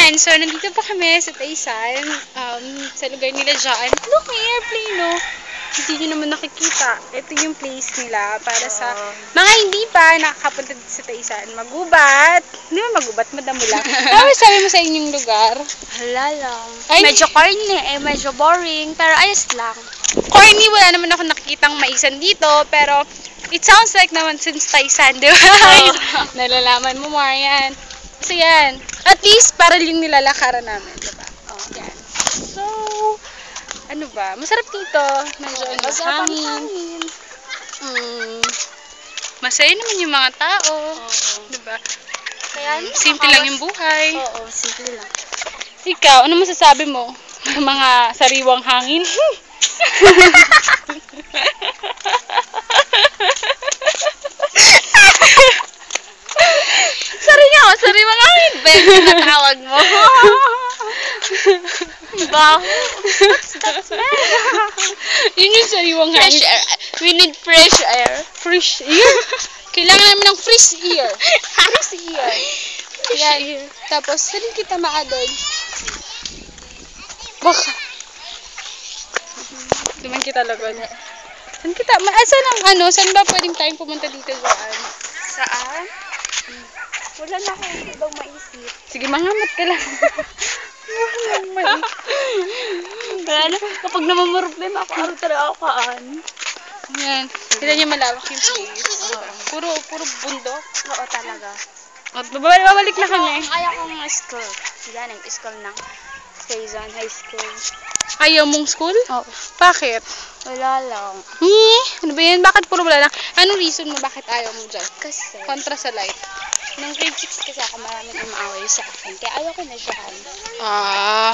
Ayan, so nandito pa kami sa Taysan, sa lugar nila dyan. Look, may airplane, no? Hindi nyo naman nakikita. Ito yung place nila para sa mga hindi pa nakakapunta dito sa Taysan. Magubat. Hindi mo magubat, madamo lang. Ano sabi mo sa inyong lugar? Hala lang. Ay, Medyo corny medyo boring, pero ayos lang. corny, wala naman ako nakikitang maisan dito, pero it sounds like naman since Taysan, di ba? Nalalaman mo, Marian. So, yan. At least, para yung nilalakaran namin, di ba? Oh, yan. So, ano ba? Masarap dito. Medyo hangin. Masaya naman yung mga tao. Di ba? Kaya, Simple lang yung buhay. Oo, simple lang. Ikaw, ano masasabi mo? Mga sariwang hangin? Sariwang hangin, Ben, natawag mo. Baho. That's bad. Yun yung sariwang hangin. Fresh air. We need fresh air. Fresh air? Kailangan namin ng fresh air. Fresh air. Yan. Tapos, saan kita maadon? Baka. Diman kita lagon. Saan kita? Saan ba pwedeng tayong pumunta dito dyan? Saan? Wala na akong ibang maisip. Sige, mangamat ka lang. Wala na. Kapag namamoroblema ako, araw talaga ako kaan. Yan. Kita niyo malawak yung place. Puro bundok. Oo, talaga. At babalik na kami. Ayaw kong school. Yan, ang school ng Quezon High School. Ayaw mong school? Oo. Bakit? Wala lang. Ano ba yan? Bakit puro wala lang? Anong reason mo bakit ayaw mo dyan? Kasi, Kontra sa light. nung grade 6 kasi ako maraming umaaway sa akin. Kaya ayaw ko na siya. Kaya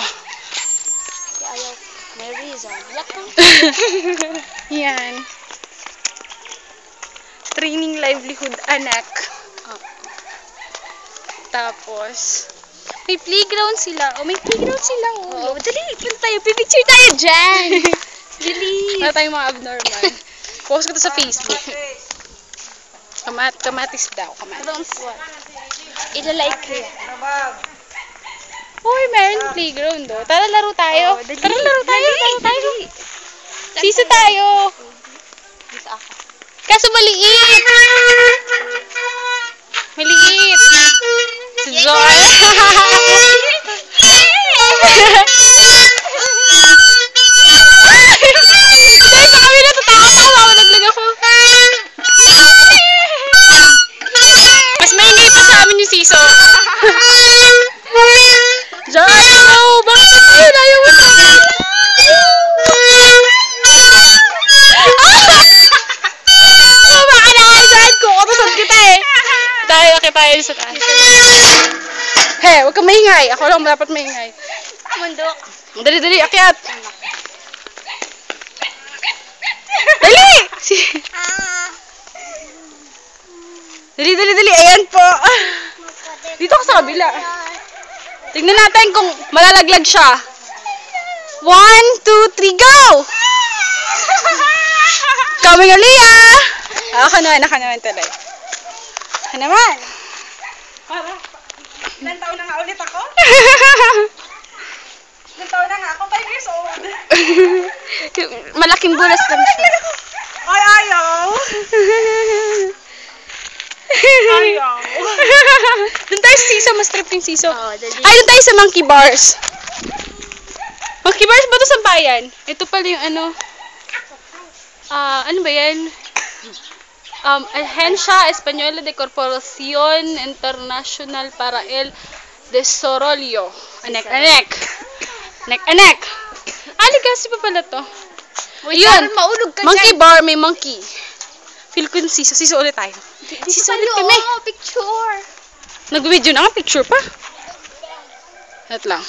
ayaw, may reason. Yak lang. Yan. Training livelihood, anak. Tapos, may playground sila. May playground sila. Oh, dali, punta tayo. Pipicture tayo dyan. Dali. Wala tayong mga abnormal. Post ko to sa Facebook. Kamatis daw. Kamatis. Ilalike ko. Uy, meron playground do. Tara, laro tayo. Tara, laro tayo. Sisa tayo. Dito ako. Kaso maliit. Maliit. Si Joy. Dahil sa kami natatakot ako. Naglag ako. Mas maingay pa sa amin yung siso. Joy, no! Bakit tayo? Layo mo sa akin. Baka nakaisahan ko. Katusad kita eh. Tayo sa taas. He, huwag kang maingay. Ako lang dapat maingay. Mundok. Dali, akyat. Dali! Dali. Ayan po. Dito ka sa kabila. Tignan natin kung malalaglag siya. 1, 2, 3, go! Coming Aliyah! Ako naman tuloy. Ako naman. Para, ilang taon na nga ulit ako? Ilang taon na nga ako? 5 years old. Malaking bulas lang siya. Ay, ayaw. Ayaw. Doon tayo sa siso, mas trip yung siso. Oo, dali. Ay, doon tayo sa monkey bars. Monkey bars ba ito sa bayan? Ito pala yung ano. Ano ba yan? Agencia Española de Corporación Internacional para el Desarrollo. Anek. Kasi pa pala to. Yun, maulog ka monkey bar, may monkey. Feel ko yung siso. Siso ulit tayo. Siso ulit kami. Picture. Nag-video na nga, picture pa. Wait lang.